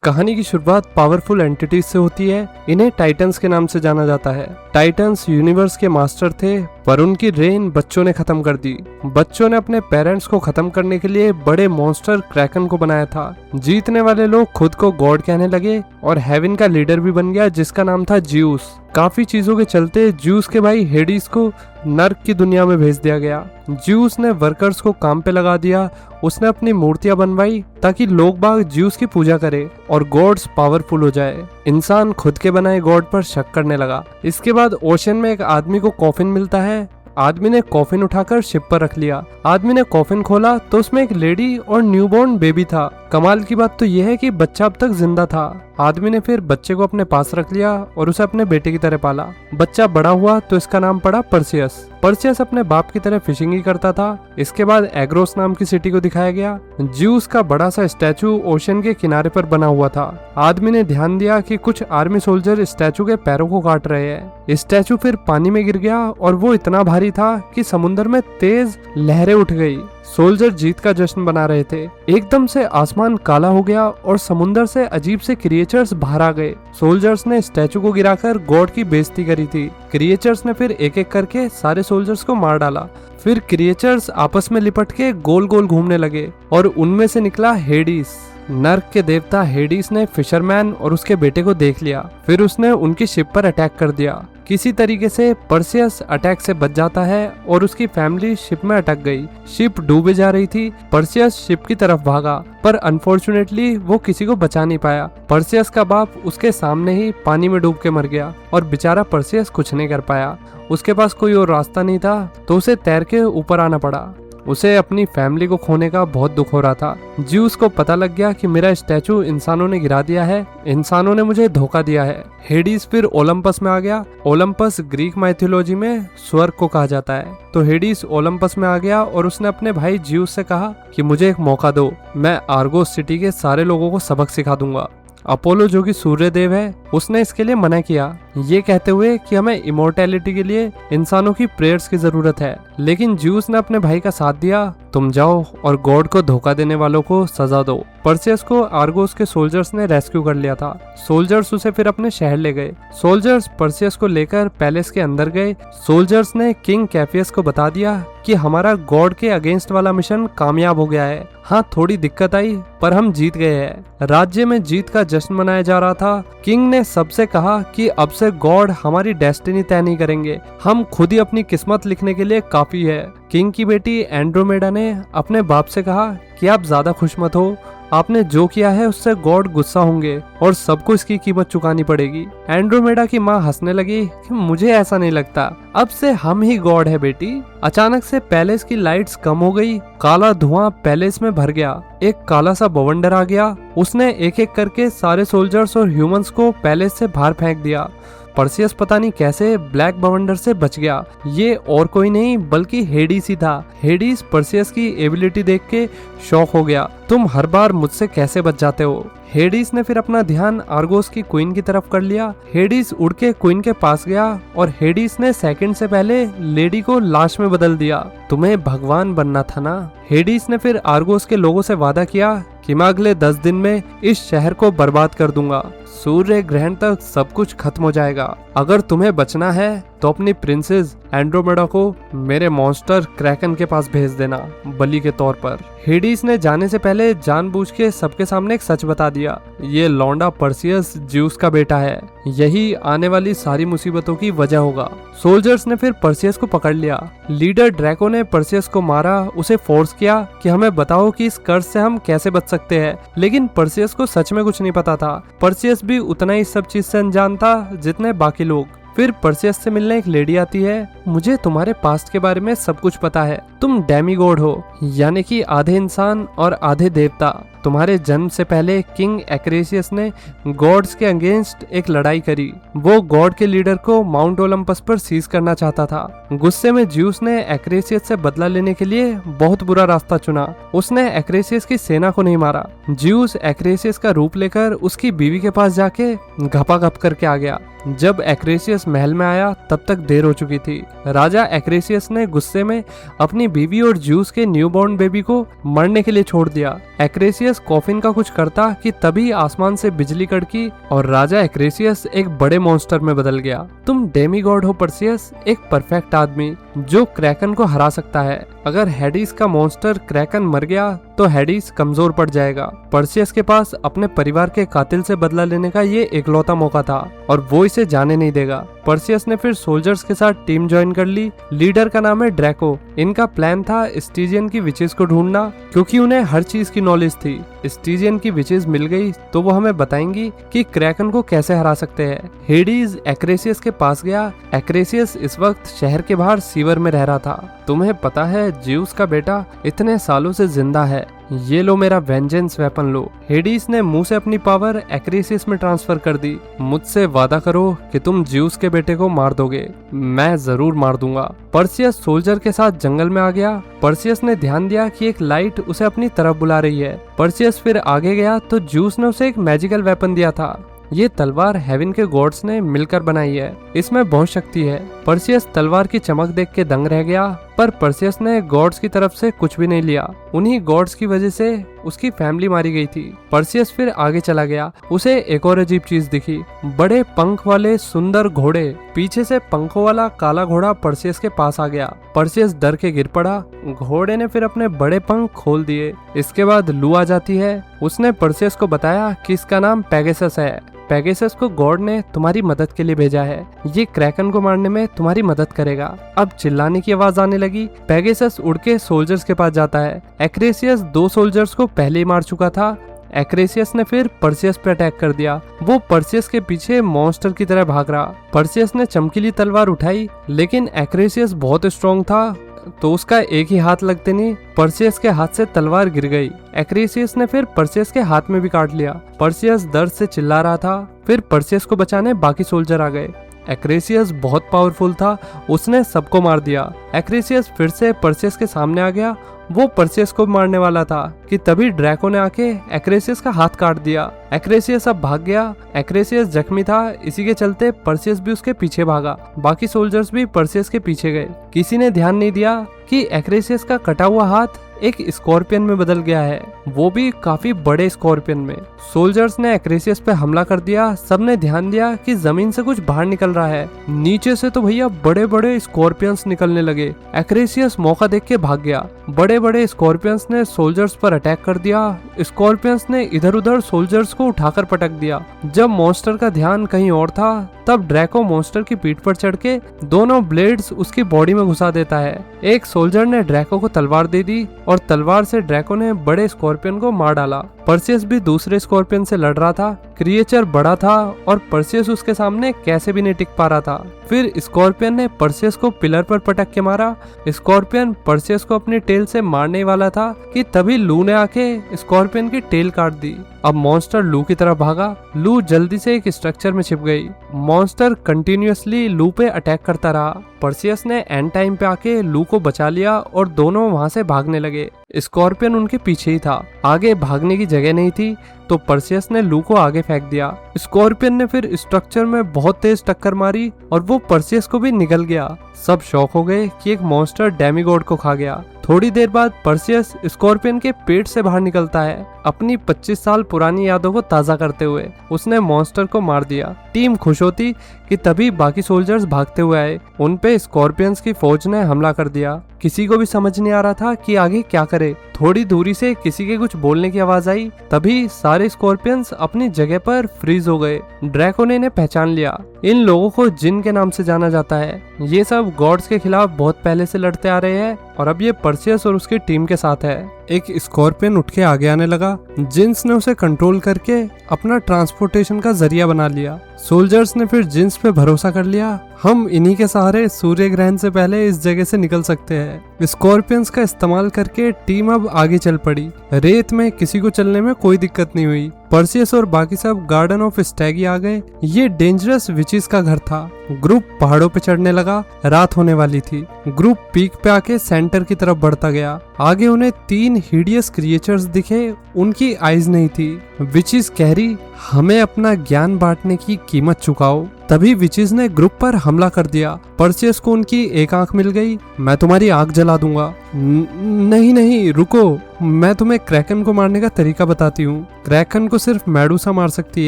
कहानी की शुरुआत पावरफुल एंटिटीज से होती है। इन्हें टाइटन्स के नाम से जाना जाता है। टाइटन्स यूनिवर्स के मास्टर थे, पर उनकी रेन बच्चों ने खत्म कर दी। बच्चों ने अपने पेरेंट्स को खत्म करने के लिए बड़े मॉन्स्टर क्रैकन को बनाया था। जीतने वाले लोग खुद को गॉड कहने लगे और हेवन का लीडर भी बन गया, जिसका नाम था ज्यूस। काफी चीजों के चलते ज्यूस के भाई हेडिस को नर्क की दुनिया में भेज दिया गया। ज्यूस ने वर्कर्स को काम पे लगा दिया। उसने अपनी मूर्तियां बनवाई ताकि लोग बाग ज्यूस की पूजा करें और गॉड्स पावरफुल हो जाए। इंसान खुद के बनाए गॉड पर शक करने लगा। इसके बाद ओशन में एक आदमी को कॉफिन मिलता है। आदमी ने कॉफिन उठाकर शिप पर रख लिया। आदमी ने कॉफिन खोला तो उसमें एक लेडी और न्यूबॉर्न बेबी था। कमाल की बात तो यह है कि बच्चा अब तक जिंदा था। आदमी ने फिर बच्चे को अपने पास रख लिया और उसे अपने बेटे की तरह पाला। बच्चा बड़ा हुआ तो इसका नाम पड़ा पर्सियस। पर्सियस अपने बाप की तरह फिशिंग ही करता था। इसके बाद एग्रोस नाम की सिटी को दिखाया गया। ज्यूस का बड़ा सा स्टैचू ओशन के किनारे पर बना हुआ था। आदमी ने ध्यान दिया कि कुछ आर्मी सोल्जर स्टैचू के पैरों को काट रहे हैं। स्टैचू फिर पानी में गिर गया और वो इतना भारी था कि समुद्र में तेज लहरें उठ गई। सोल्जर जीत का जश्न बना रहे थे। एकदम से आसमान काला हो गया और समुद्र से अजीब से क्रिएचर्स बाहर आ गए। सोल्जर्स ने स्टैचू को गिराकर गॉड की बेइज्जती करी थी। क्रिएचर्स ने फिर एक एक करके सारे सोल्जर्स को मार डाला। फिर क्रिएचर्स आपस में लिपट के गोल गोल घूमने लगे और उनमें से निकला हेडिस। नर्क के देवता हेडिस ने फिशरमैन और उसके बेटे को देख लिया। फिर उसने उनकी शिप पर अटैक कर दिया। किसी तरीके से पर्सियस अटैक से बच जाता है और उसकी फैमिली शिप में अटक गई। शिप डूबे जा रही थी। पर्सियस शिप की तरफ भागा, पर अनफॉर्चुनेटली वो किसी को बचा नहीं पाया। पर्सियस का बाप उसके सामने ही पानी में डूब के मर गया और बेचारा पर्सियस कुछ नहीं कर पाया। उसके पास कोई और रास्ता नहीं था तो उसे तैर के ऊपर आना पड़ा। उसे अपनी फैमिली को खोने का बहुत दुख हो रहा था। ज्यूस को पता लग गया कि मेरा स्टैचू इंसानों ने गिरा दिया है, इंसानों ने मुझे धोखा दिया है। हेडिस फिर ओलंपस में आ गया। ओलंपस ग्रीक माइथोलॉजी में स्वर्ग को कहा जाता है। तो हेडिस ओलंपस में आ गया और उसने अपने भाई ज्यूस से कहा कि मुझे एक मौका दो, मैं आर्गोस सिटी के सारे लोगों को सबक सिखा दूंगा। अपोलो जो कि सूर्य देव है, उसने इसके लिए मना किया, ये कहते हुए कि हमें इमोर्टैलिटी के लिए इंसानों की प्रेयर्स की जरूरत है। लेकिन ज्यूस ने अपने भाई का साथ दिया। तुम जाओ और गॉड को धोखा देने वालों को सजा दो। पर्सियस को आर्गोस के सोल्जर्स ने रेस्क्यू कर लिया था। सोल्जर्स उसे फिर अपने शहर ले गए। सोल्जर्स पर्सियस को लेकर पैलेस के अंदर गए। सोल्जर्स ने किंग कैफियस को बता दिया कि हमारा गॉड के अगेंस्ट वाला मिशन कामयाब हो गया है। हाँ, थोड़ी दिक्कत आई पर हम जीत गए हैं। राज्य में जीत का जश्न मनाया जा रहा था। किंग ने सबसे कहा कि अब से गॉड हमारी डेस्टिनी तय नहीं करेंगे, हम खुद ही अपनी किस्मत लिखने के लिए काफी है। किंग की बेटी एंड्रोमेडा ने अपने बाप से कहा कि आप ज्यादा खुश मत हो, आपने जो किया है उससे गॉड गुस्सा होंगे और सबको इसकी कीमत चुकानी पड़ेगी। एंड्रोमेडा की माँ हंसने लगी कि मुझे ऐसा नहीं लगता, अब से हम ही गॉड है बेटी। अचानक से पैलेस की लाइट्स कम हो गई। काला धुआं पैलेस में भर गया। एक काला सा बवंडर आ गया। उसने एक एक करके सारे सोल्जर्स और ह्यूमंस को पैलेस से बाहर फेंक दिया। पर्सियस पता नहीं कैसे ब्लैक बवंडर से बच गया। ये और कोई नहीं बल्कि हेडिस ही था। हेडिस पर्सियस की एबिलिटी देख के शॉक हो गया। तुम हर बार मुझसे कैसे बच जाते हो? हेडिस ने फिर अपना ध्यान आर्गोस की क्वीन की तरफ कर लिया। हेडिस उड़ के क्वीन के पास गया और हेडिस ने सेकंड से पहले लेडी को लाश में बदल दिया। तुम्हें भगवान बनना था ना। हेडिस ने फिर आर्गोस के लोगों से वादा किया कि मैं अगले 10 दिन में इस शहर को बर्बाद कर दूंगा। सूर्य ग्रहण तक सब कुछ खत्म हो जाएगा। अगर तुम्हें बचना है तो अपनी प्रिंसेस एंड्रोमेडा को मेरे मॉन्स्टर क्रैकन के पास भेज देना बलि के तौर पर। हेडिस ने जाने से पहले जानबूझ के सबके सामने एक सच बता दिया, ये लौंडा पर्सियस ज्यूस का बेटा है, यही आने वाली सारी मुसीबतों की वजह होगा। सोल्जर्स ने फिर पर्सियस को पकड़ लिया। लीडर ड्रैको ने पर्सियस को मारा, उसे फोर्स किया कि हमें बताओ कि इस कर्ज से हम कैसे बच सकते हैं। लेकिन पर्सियस को सच में कुछ नहीं पता था। पर्सियस भी उतना ही सब चीज से अनजान था जितने बाकी लोग। फिर पर्सियस से मिलने एक लेडी आती है। मुझे तुम्हारे पास्ट के बारे में सब कुछ पता है, तुम डेमीगॉड हो, यानी कि आधे इंसान और आधे देवता। तुम्हारे जन्म से पहले किंग एक्रेसियस ने गॉड्स के अगेंस्ट एक लड़ाई करी। वो गॉड के लीडर को माउंट ओलंपस पर सीज करना चाहता था। गुस्से में ज्यूस ने एक्रेसियस से बदला लेने के लिए बहुत बुरा रास्ता चुना। उसने एक्रेसियस की सेना को नहीं मारा। ज्यूस एक्रेसियस का रूप लेकर उसकी बीवी के पास जाके घपाघप करके आ गया। जब एक्रेसियस महल में आया तब तक देर हो चुकी थी। राजा एक्रेसियस ने गुस्से में अपनी बीवी और ज्यूस के न्यूबॉर्न बेबी को मरने के लिए छोड़ दिया। एक्रेसियस परसियस कॉफिन का कुछ करता कि तभी आसमान से बिजली कड़की और राजा एक्रेसियस एक बड़े मॉन्स्टर में बदल गया। तुम डेमीगॉड हो परसियस, एक परफेक्ट आदमी जो क्रैकन को हरा सकता है। अगर हेडिस का मॉन्स्टर क्रैकन मर गया तो हेडिस कमजोर पड़ जाएगा। परसियस के पास अपने परिवार के कातिल से बदला लेने का ये इकलौता मौका था और वो इसे जाने नहीं देगा। परसियस ने फिर सोल्जर्स के साथ टीम ज्वाइन कर ली। लीडर का नाम है ड्रैको। इनका प्लान था स्टीजियन की विचेस को ढूंढना, क्योंकि उन्हें हर चीज की नॉलेज थी। स्टीजियन की विचेस मिल गई तो वो हमें बताएंगी कि क्रैकन को कैसे हरा सकते हैं। हेडिस एक्रेसियस के पास गया। एक्रेसियस इस वक्त शहर के बाहर सीवर में रह रहा था। तुम्हें पता है ज्यूस का बेटा इतने सालों से जिंदा है, ये लो मेरा वेंजेंस वेपन लो। हेडिस ने मुंह से अपनी पावर एक्रेसियस में ट्रांसफर कर दी। मुझसे वादा करो कि तुम ज्यूस के बेटे को मार दोगे। मैं जरूर मार दूंगा। परसियस सोल्जर के साथ जंगल में आ गया। परसियस ने ध्यान दिया कि एक लाइट उसे अपनी तरफ बुला रही है। परसियस फिर आगे गया तो ज्यूस ने उसे एक मैजिकल वेपन दिया था। ये तलवार हेवन के गॉड्स ने मिलकर बनाई है। इसमें बहुत शक्ति है। परसियस तलवार की चमक देख के दंग रह गया, पर परसियस ने गॉड्स की तरफ से कुछ भी नहीं लिया। उन्हीं गॉड्स की वजह से उसकी फैमिली मारी गई थी। परसियस फिर आगे चला गया। उसे एक और अजीब चीज दिखी, बड़े पंख वाले सुंदर घोड़े। पीछे से पंखों वाला काला घोड़ा परसियस के पास आ गया। परसियस डर के गिर पड़ा। घोड़े ने फिर अपने बड़े पंख खोल दिए। इसके बाद लू आ जाती है। उसने परसियस को बताया कि इसका नाम पेगासस है। पेगासस को गॉड ने तुम्हारी मदद के लिए भेजा है। ये क्रैकन को मारने में तुम्हारी मदद करेगा। अब चिल्लाने की आवाज आने लगी। पेगासस उड़ के सोल्जर्स के पास जाता है। एक्रेसियस 2 सोल्जर्स को पहले ही मार चुका था। एक्रेसियस ने फिर परसियस पे अटैक कर दिया। वो परसियस के पीछे मॉन्स्टर की तरह भाग रहा। परसियस ने चमकीली तलवार उठाई, लेकिन एक्रेसियस बहुत स्ट्रॉन्ग था तो उसका एक ही हाथ लगते नहीं परसियस के हाथ से तलवार गिर गई। एक्रेसियस ने फिर परसियस के हाथ में भी काट लिया। परसियस दर्द से चिल्ला रहा था। फिर परसियस को बचाने बाकी सोल्जर आ गए। एक्रेसियस बहुत पावरफुल था, उसने सबको मार दिया। एक्रेसियस फिर से परसियस के सामने आ गया। वो परसियस को मारने वाला था कि तभी ड्रैको ने आके एक्रेसियस का हाथ काट दिया। एक्रेसियस अब भाग गया। एक्रेसियस जख्मी था, इसी के चलते परसियस भी उसके पीछे भागा। बाकी सोल्जर्स भी परसियस के पीछे गए। किसी ने ध्यान नहीं दिया कि एक्रेसियस का कटा हुआ हाथ एक स्कॉर्पियन में बदल गया है, वो भी काफी बड़े स्कॉर्पियन में। सोल्जर्स ने एक्रेसियस पे हमला कर दिया। सबने ध्यान दिया कि जमीन से कुछ बाहर निकल रहा है। नीचे से तो भैया बड़े बड़े स्कॉर्पियंस निकलने लगे। एक्रेसियस मौका देख के भाग गया। बड़े बड़े स्कॉर्पियंस ने सोल्जर्स पर अटैक कर दिया। स्कॉर्पियंस ने इधर उधर सोल्जर्स को उठाकर पटक दिया। जब मॉन्स्टर का ध्यान कहीं और था तब ड्रैको मॉन्स्टर की पीठ पर चढ़ के दोनों ब्लेड्स उसकी बॉडी में घुसा देता है। एक सोल्जर ने ड्रैको को तलवार दे दी और तलवार से ड्रैको ने बड़े स्कॉर्पियन को मार डाला। परसियस भी दूसरे स्कॉर्पियन से लड़ रहा था। क्रिएचर बड़ा था और परसियस उसके सामने कैसे भी नहीं टिक पा रहा था। फिर स्कॉर्पियन ने परसियस को पिलर पर पटक के मारा। स्कॉर्पियन परसियस को अपनी टेल से मारने वाला था कि तभी लू ने आके स्कॉर्पियन की टेल काट दी। अब मॉन्स्टर लू की तरफ भागा। लू जल्दी से एक स्ट्रक्चर में छिप गई। मॉन्स्टर कंटिन्यूअसली लू पे अटैक करता रहा। परसियस ने एंड टाइम पे आके लू को बचा लिया और दोनों वहां से भागने लगे। स्कॉर्पियन उनके पीछे ही था। आगे भागने की जगह नहीं थी तो परसियस ने लू को आगे फेंक दिया। स्कॉर्पियन ने फिर स्ट्रक्चर में बहुत तेज टक्कर मारी और वो परसियस को भी निगल गया। सब शॉक हो गए कि एक मॉन्स्टर डेमीगॉड को खा गया। थोड़ी देर बाद परसियस स्कॉर्पियन के पेट से बाहर निकलता है। अपनी 25 साल पुरानी यादों को ताजा करते हुए उसने मॉन्स्टर को मार दिया। टीम खुश होती कि तभी बाकी सोल्जर्स भागते हुए आए। उन पे स्कॉर्पियंस की फौज ने हमला कर दिया। किसी को भी समझ नहीं आ रहा था कि आगे क्या करे। थोड़ी दूरी से किसी के कुछ बोलने की आवाज आई, तभी सारे स्कॉर्पियंस अपनी जगह पर फ्रीज हो गए। ड्रैको ने इन्हें पहचान लिया। इन लोगों को जिन के नाम से जाना जाता है। ये सब गॉड्स के खिलाफ बहुत पहले से लड़ते आ रहे हैं और अब ये परसियस और उसकी टीम के साथ है। एक स्कॉर्पियन उठ के आगे आने लगा। जिन्स ने उसे कंट्रोल करके अपना ट्रांसपोर्टेशन का जरिया बना लिया। सोल्जर्स ने फिर जिन्स पे भरोसा कर लिया, हम इन्हीं के सहारे सूर्य ग्रहण से पहले इस जगह से निकल सकते हैं। स्कॉर्पियंस का इस्तेमाल करके टीम अब आगे चल पड़ी। रेत में किसी को चलने में कोई दिक्कत नहीं हुई। परसियस और बाकी सब गार्डन ऑफ स्टैगी आ गए। ये डेंजरस विचेस का घर था। ग्रुप पहाड़ों पे चढ़ने लगा। रात होने वाली थी। ग्रुप पीक पे आके सेंटर की तरफ बढ़ता गया। आगे उन्हें 3 हिडियस क्रिएचर्स दिखे। उनकी आईज नहीं थी। विचेस कहरी हमें अपना ज्ञान बांटने की कीमत चुकाओ। तभी विचिज ने ग्रुप पर हमला कर दिया। परसियस को उनकी एक आंख मिल गई। मैं तुम्हारी आंख जला दूंगा। नहीं नहीं रुको, मैं तुम्हें क्रैकन को मारने का तरीका बताती हूँ। क्रैकन को सिर्फ मेडुसा मार सकती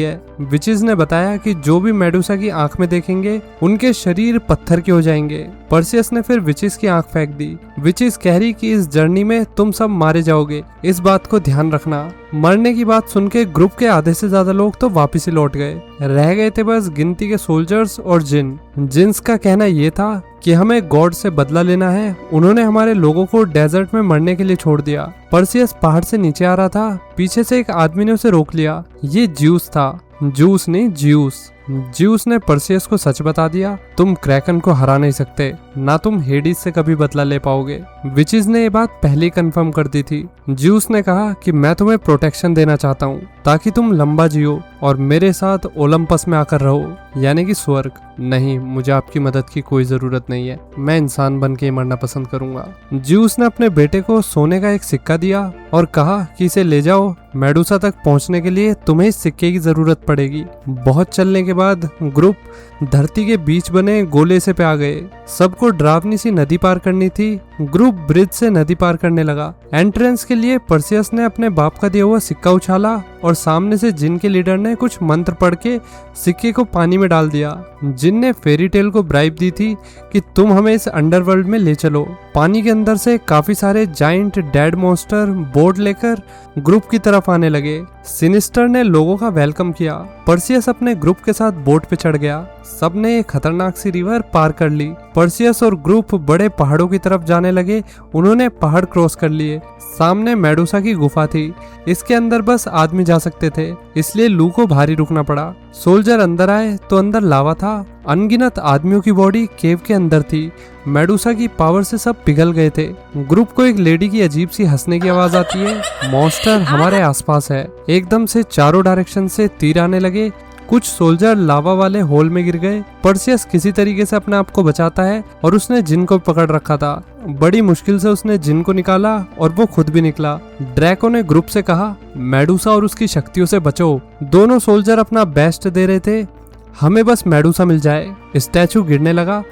है। विचिज ने बताया कि जो भी मेडुसा की आंख में देखेंगे उनके शरीर पत्थर के हो जाएंगे। परसियस ने फिर विचिज की आंख फेंक दी। विचिज कह रही कि इस जर्नी में तुम सब मारे जाओगे, इस बात को ध्यान रखना। मरने की बात सुन के ग्रुप के आधे से ज्यादा लोग तो वापिस ही लौट गए। रह गए थे बस गिनती के सोल्जर्स और जिन्स का कहना ये था कि हमें गॉड से बदला लेना है। उन्होंने हमारे लोगों को डेजर्ट में मरने के लिए छोड़ दिया। परसियस पहाड़ से नीचे आ रहा था। पीछे से एक आदमी ने उसे रोक लिया। ये ज्यूस था, जूस नहीं ज्यूस। ज्यूस ने परसियस को सच बता दिया, तुम क्रैकन को हरा नहीं सकते, ना तुम हेडिस से कभी बदला ले पाओगे। विचिज ने ये बात पहले कंफर्म कर दी थी। ज्यूस ने कहा कि मैं तुम्हें प्रोटेक्शन देना चाहता हूँ ताकि तुम लंबा जियो और मेरे साथ ओलंपस में आकर रहो, यानी कि स्वर्ग। नहीं, मुझे आपकी मदद की कोई जरूरत नहीं है, मैं इंसान बन के मरना पसंद करूंगा। ज्यूस ने अपने बेटे को सोने का एक सिक्का दिया और कहा कि इसे ले जाओ, मेडुसा तक पहुंचने के लिए तुम्हें इस सिक्के की जरूरत पड़ेगी। बहुत चलने के बाद ग्रुप धरती के बीच बने गोले से पे आ गए। सबको डरावनी सी नदी पार करनी थी। ग्रुप ब्रिज से नदी पार करने लगा। एंट्रेंस के लिए परसियस ने अपने बाप का दिया हुआ सिक्का उछाला और सामने से जिन के लीडर ने कुछ मंत्र पढ़ के सिक्के को पानी में डाल दिया। जिन ने फेरी टेल को ब्राइब दी थी कि तुम हमें इस अंडरवर्ल्ड में ले चलो। पानी के अंदर से काफी सारे जाइंट डेड मॉन्स्टर बोट लेकर ग्रुप की तरफ आने लगे। सिनिस्टर ने लोगों का वेलकम किया। परसियस अपने ग्रुप के साथ बोट पे चढ़ गया। सबने एक खतरनाक सी रिवर पार कर ली। परसियस और ग्रुप बड़े पहाड़ों की तरफ जाने लगे। उन्होंने पहाड़ क्रॉस कर लिए। सामने मेडुसा की गुफा थी। इसके अंदर बस आदमी जा सकते थे, इसलिए लू को भारी रुकना पड़ा। सोल्जर अंदर आए तो अंदर लावा था। अनगिनत आदमियों की बॉडी केव के अंदर थी। मेडुसा की पावर से सब पिघल गए थे। ग्रुप को एक लेडी की अजीब सी हंसने की आवाज आती है। मॉन्स्टर हमारे आसपास है। एकदम से चारों डायरेक्शन से तीर आने लगे। कुछ सोल्जर लावा वाले होल में गिर गए। परसियस किसी तरीके से अपने आप को बचाता है और उसने जिन को पकड़ रखा था। बड़ी मुश्किल से उसने जिन को निकाला और वो खुद भी निकला। ड्रैको ने ग्रुप से कहा, मेडुसा और उसकी शक्तियों से बचो। दोनों सोल्जर अपना बेस्ट दे रहे थे, हमें बस मेडुसा मिल जाए। स्टैचू गिरने लगा।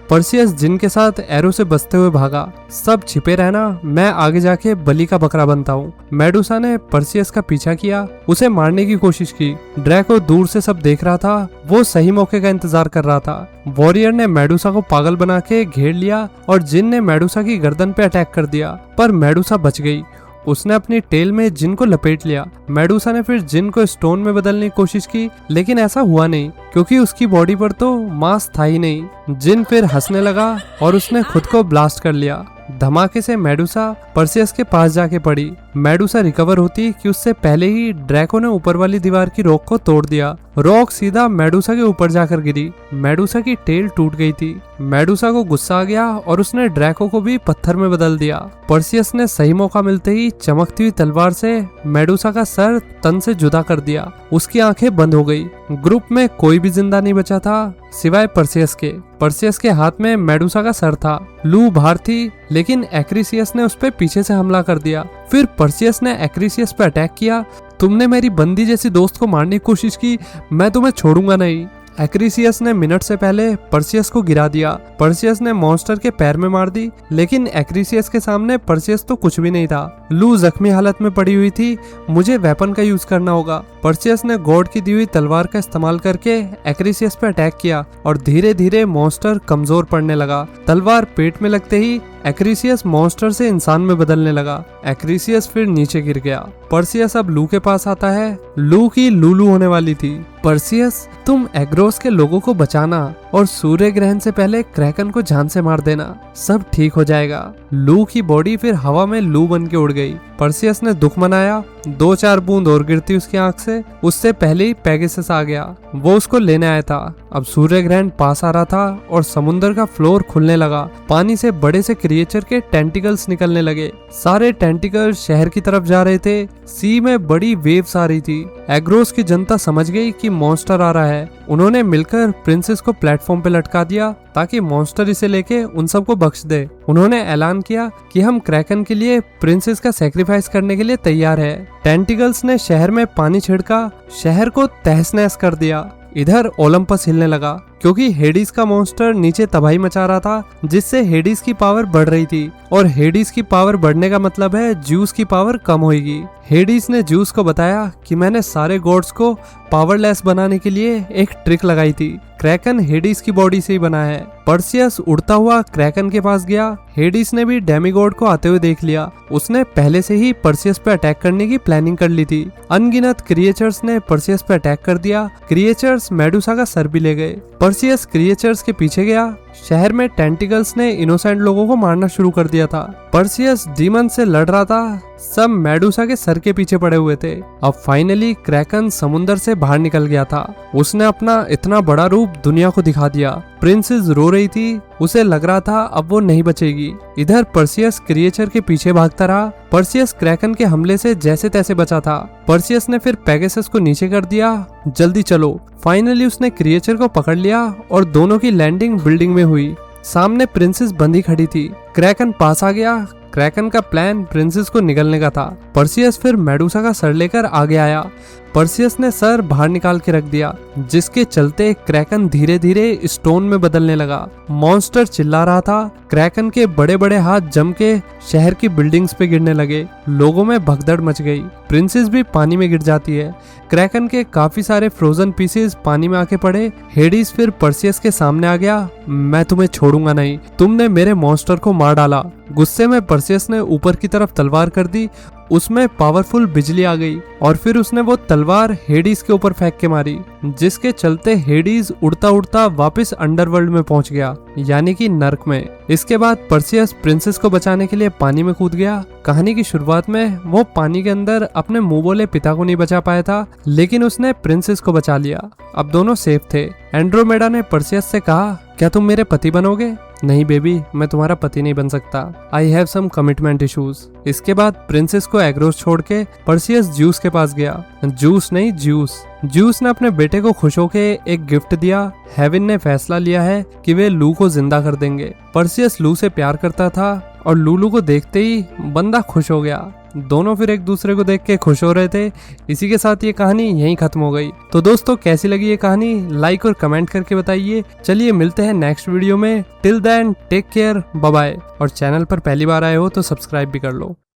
परसियस जिन के साथ एरो से बचते हुए भागा। सब छिपे रहना, मैं आगे जाके बलि का बकरा बनता हूँ। मेडुसा ने परसियस का पीछा किया, उसे मारने की कोशिश की। ड्रैको दूर से सब देख रहा था, वो सही मौके का इंतजार कर रहा था। वॉरियर ने मेडुसा को पागल बना के घेर लिया और जिन ने मेडुसा की गर्दन पे अटैक कर दिया, पर मेडुसा बच गई। उसने अपनी टेल में जिन को लपेट लिया। मेडुसा ने फिर जिन को स्टोन में बदलने की कोशिश की, लेकिन ऐसा हुआ नहीं क्योंकि उसकी बॉडी पर तो मांस था ही नहीं। जिन फिर हंसने लगा और उसने खुद को ब्लास्ट कर लिया। धमाके से मेडुसा परसियस के पास जाके पड़ी। मेडुसा रिकवर होती कि उससे पहले ही ड्रैको ने ऊपर वाली दीवार की रॉक को तोड़ दिया। रॉक सीधा मेडुसा के ऊपर जाकर गिरी। मेडुसा की टेल टूट गई थी। मेडुसा को गुस्सा आ गया और उसने ड्रैको को भी पत्थर में बदल दिया। परसियस ने सही मौका मिलते ही चमकती हुई तलवार से मेडुसा का सर तन से जुदा कर दिया। उसकी आंखें बंद हो गई। ग्रुप में कोई भी जिंदा नहीं बचा था सिवाय परसियस के। परसियस के हाथ में मेडुसा का सर था। लू बाहर थी, लेकिन एक्रिसियस ने उस पर पीछे से हमला कर दिया। फिर परसियस ने एक्रिसियस पे अटैक किया। तुमने मेरी बंदी जैसी दोस्त को मारने की कोशिश की, मैं तुम्हें छोड़ूंगा नहीं। एक्रिसियस ने मिनट से पहले परसियस को गिरा दिया। परसियस ने मॉन्स्टर के पैर में मार दी, लेकिन एक्रिसियस के सामने परसियस तो कुछ भी नहीं था। लू जख्मी हालत में पड़ी हुई थी। मुझे वेपन का यूज करना होगा। परसियस ने गॉड की दी हुई तलवार का इस्तेमाल करके एक्रिसियस पे अटैक किया और धीरे धीरे मॉन्स्टर कमजोर पड़ने लगा। तलवार पेट में लगते ही एक्रिसियस मॉन्स्टर से इंसान में बदलने लगा। एक्रिसियस फिर नीचे गिर गया। परसियस अब लू के पास आता है। लू की लूलू होने वाली थी। परसियस, तुम एग्रोस के लोगों को बचाना और सूर्य ग्रहण से पहले क्रैकन को जान से मार देना, सब ठीक हो जाएगा। लू की बॉडी फिर हवा में लू बन के उड़ गई। परसियस ने दुख मनाया। 2-4 बूंद और गिरती उसकी आंख से। उससे पहले ही पेगासस आ गया। वो उसको लेने आया था। अब सूर्य ग्रहण पास आ रहा था और समुद्र का फ्लोर खुलने लगा। पानी से बड़े से क्रिएचर के टेंटिकल्स निकलने लगे। सारे टेंटिकल्स शहर की तरफ जा रहे थे। सी में बड़ी वेव्स आ रही थी। एग्रोस की जनता समझ गई कि मॉन्स्टर आ रहा है। उन्होंने मिलकर प्रिंसेस को प्लेटफॉर्म पे लटका दिया ताकि मॉन्स्टर इसे लेके उन सबको बख्श दे। उन्होंने ऐलान किया कि हम क्रैकन के लिए प्रिंसेस का सैक्रिफाइस करने के लिए तैयार है। टेंटिकल्स ने शहर में पानी छिड़का, शहर को तहस नहस कर दिया। इधर ओलंपस हिलने लगा क्योंकि हेडिस का मॉन्स्टर नीचे तबाही मचा रहा था, जिससे हेडिस की पावर बढ़ रही थी और हेडिस की पावर बढ़ने का मतलब है ज्यूस की पावर कम होगी। हेडिस ने ज्यूस को बताया कि मैंने सारे गॉड्स को पावरलेस बनाने के लिए एक ट्रिक लगाई थी। क्रैकन हेडिस की बॉडी से ही बना है। पर्सियस उड़ता हुआ क्रैकन के पास गया। हेडिस ने भी डेमीगॉड को आते हुए देख लिया। उसने पहले से ही पर्सियस पे अटैक करने की प्लानिंग कर ली थी। अनगिनत क्रिएचर्स ने पर्सियस पे अटैक कर दिया। क्रिएचर्स मेडुसा का सर भी ले गए। पर्सियस क्रिएचर्स के पीछे गया। शहर में टेंटिकल्स ने इनोसेंट लोगों को मारना शुरू कर दिया था। पर्सियस डीमन से लड़ रहा था। सब मेडुसा के सर के पीछे पड़े हुए थे। अब फाइनली क्रैकन समुंदर से बाहर निकल गया था। उसने अपना इतना बड़ा रूप दुनिया को दिखा दिया। प्रिंसेस रो रही थी। उसे लग रहा था अब वो नहीं बचेगी। इधर पर्सियस क्रिएचर के पीछे भागता रहा। पर्सियस क्रैकन के हमले से जैसे तैसे बचा था। पर्सियस ने फिर पेगासस को नीचे कर दिया। जल्दी चलो। फाइनली उसने क्रिएचर को पकड़ लिया और दोनों की लैंडिंग बिल्डिंग में हुई। सामने प्रिंसेस बंदी खड़ी थी। क्रैकन पास आ गया। क्रैकन का प्लान प्रिंसेस को निगलने का था। पर्सियस फिर मेडुसा का सर लेकर आगे आया। पर्सियस ने सर बाहर निकाल के रख दिया, जिसके चलते क्रैकन धीरे धीरे स्टोन में बदलने लगा। मॉन्स्टर चिल्ला रहा था। क्रैकन के बड़े बड़े हाथ जम के शहर की बिल्डिंग्स पे गिरने लगे। लोगों में भगदड़ मच गई। प्रिंसेस भी पानी में गिर जाती है। क्रैकन के काफी सारे फ्रोजन पीसेस पानी में आके पड़े। हेडिस फिर पर्सियस के सामने आ गया। मैं तुम्हें छोड़ूंगा नहीं, तुमने मेरे मॉन्स्टर को मार डाला। गुस्से में पर्सियस ने ऊपर की तरफ तलवार कर दी। उसमें पावरफुल बिजली आ गई और फिर उसने वो तलवार हेडिस के ऊपर फेंक के मारी, जिसके चलते हेडिस उड़ता उड़ता वापस अंडरवर्ल्ड में पहुंच गया, यानी कि नर्क में। इसके बाद पर्सियस प्रिंसेस को बचाने के लिए पानी में कूद गया। कहानी की शुरुआत में वो पानी के अंदर अपने मुंह बोले पिता को नहीं बचा पाया था, लेकिन उसने प्रिंसेस को बचा लिया। अब दोनों सेफ थे। एंड्रोमेडा ने पर्सियस से कहा, क्या तुम मेरे पति बनोगे? नहीं बेबी, मैं तुम्हारा पति नहीं बन सकता। I have some commitment issues. इसके बाद प्रिंसेस को एग्रोस छोड़ के पर्सियस ज्यूस के पास गया। ज्यूस नहीं, ज्यूस। ज्यूस ने अपने बेटे को खुश होके एक गिफ्ट दिया। हेवन ने फैसला लिया है कि वे लू को जिंदा कर देंगे। पर्सियस लू से प्यार करता था और लूलू को देखते ही बंदा खुश हो गया। दोनों फिर एक दूसरे को देख के खुश हो रहे थे। इसी के साथ ये कहानी यहीं खत्म हो गई। तो दोस्तों, कैसी लगी ये कहानी? लाइक और कमेंट करके बताइए। चलिए मिलते हैं नेक्स्ट वीडियो में। Till then take care, bye bye. और चैनल पर पहली बार आए हो तो सब्सक्राइब भी कर लो।